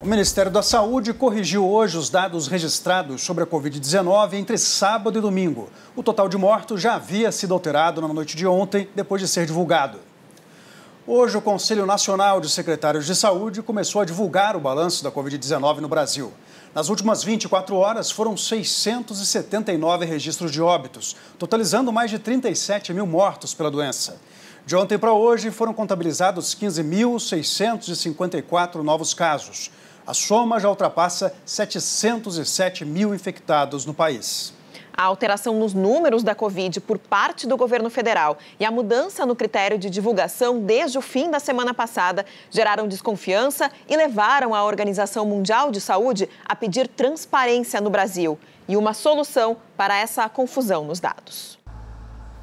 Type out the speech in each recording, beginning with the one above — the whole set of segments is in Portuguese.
O Ministério da Saúde corrigiu hoje os dados registrados sobre a Covid-19 entre sábado e domingo. O total de mortos já havia sido alterado na noite de ontem, depois de ser divulgado. Hoje, o Conselho Nacional de Secretários de Saúde começou a divulgar o balanço da Covid-19 no Brasil. Nas últimas 24 horas, foram 679 registros de óbitos, totalizando mais de 37 mil mortos pela doença. De ontem para hoje, foram contabilizados 15.654 novos casos. A soma já ultrapassa 707 mil infectados no país. A alteração nos números da Covid por parte do governo federal e a mudança no critério de divulgação desde o fim da semana passada geraram desconfiança e levaram a Organização Mundial de Saúde a pedir transparência no Brasil e uma solução para essa confusão nos dados.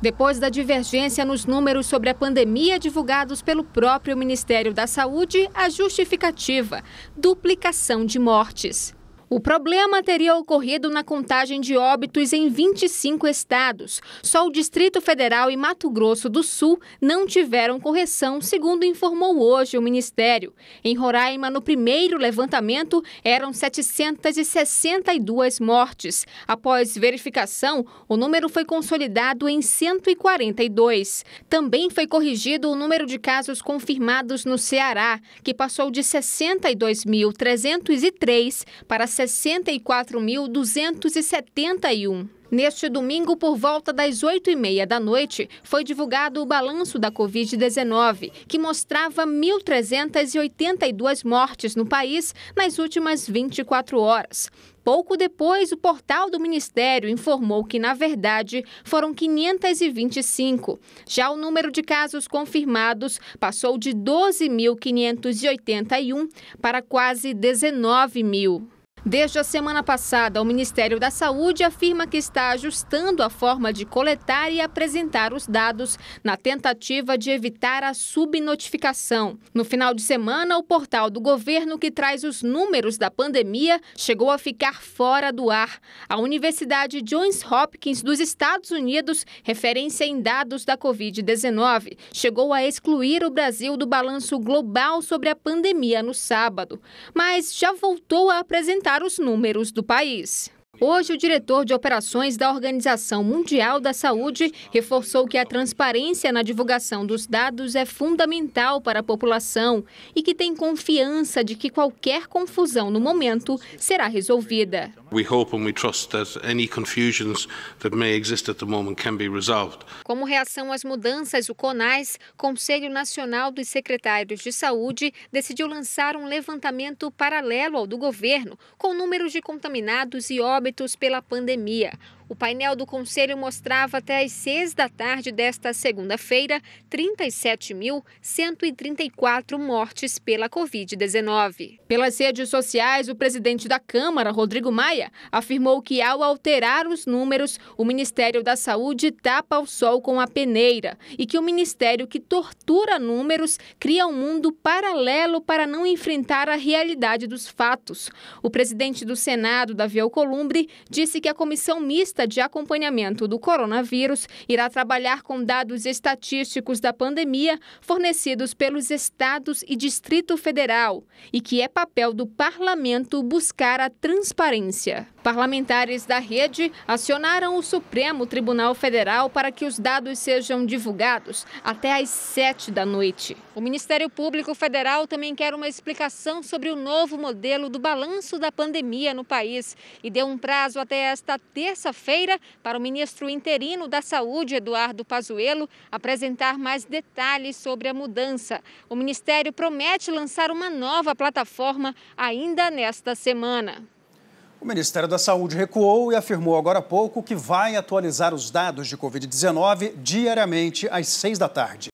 Depois da divergência nos números sobre a pandemia divulgados pelo próprio Ministério da Saúde, a justificativa: duplicação de mortes. O problema teria ocorrido na contagem de óbitos em 25 estados. Só o Distrito Federal e Mato Grosso do Sul não tiveram correção, segundo informou hoje o Ministério. Em Roraima, no primeiro levantamento, eram 762 mortes. Após verificação, o número foi consolidado em 142. Também foi corrigido o número de casos confirmados no Ceará, que passou de 62.303 para 64.271. Neste domingo, por volta das 8h30 da noite, foi divulgado o balanço da Covid-19, que mostrava 1.382 mortes no país nas últimas 24 horas. Pouco depois, o portal do Ministério informou que, na verdade, foram 525. Já o número de casos confirmados passou de 12.581 para quase 19 mil. Desde a semana passada, o Ministério da Saúde afirma que está ajustando a forma de coletar e apresentar os dados na tentativa de evitar a subnotificação. No final de semana, o portal do governo que traz os números da pandemia chegou a ficar fora do ar. A Universidade Johns Hopkins dos Estados Unidos, referência em dados da Covid-19, chegou a excluir o Brasil do balanço global sobre a pandemia no sábado, mas já voltou a apresentar os números do país. Hoje, o diretor de operações da Organização Mundial da Saúde reforçou que a transparência na divulgação dos dados é fundamental para a população e que tem confiança de que qualquer confusão no momento será resolvida. We hope and we trust that any confusions that may exist at the moment can be resolved. Como reação às mudanças, o CONAS, Conselho Nacional dos Secretários de Saúde, decidiu lançar um levantamento paralelo ao do governo, com números de contaminados e óbitos pela pandemia. O painel do Conselho mostrava até às 6 da tarde desta segunda-feira 37.134 mortes pela Covid-19. Pelas redes sociais, o presidente da Câmara, Rodrigo Maia, afirmou que, ao alterar os números, o Ministério da Saúde tapa o sol com a peneira e que o ministério que tortura números cria um mundo paralelo para não enfrentar a realidade dos fatos. O presidente do Senado, Davi Alcolumbre, disse que a comissão mista de acompanhamento do coronavírus irá trabalhar com dados estatísticos da pandemia fornecidos pelos estados e Distrito Federal e que é papel do parlamento buscar a transparência. Parlamentares da rede acionaram o Supremo Tribunal Federal para que os dados sejam divulgados até às 7 da noite. O Ministério Público Federal também quer uma explicação sobre o novo modelo do balanço da pandemia no país e deu um prazo até esta terça-feira para o ministro interino da Saúde, Eduardo Pazuello, apresentar mais detalhes sobre a mudança. O Ministério promete lançar uma nova plataforma ainda nesta semana. O Ministério da Saúde recuou e afirmou agora há pouco que vai atualizar os dados de Covid-19 diariamente às 6 da tarde.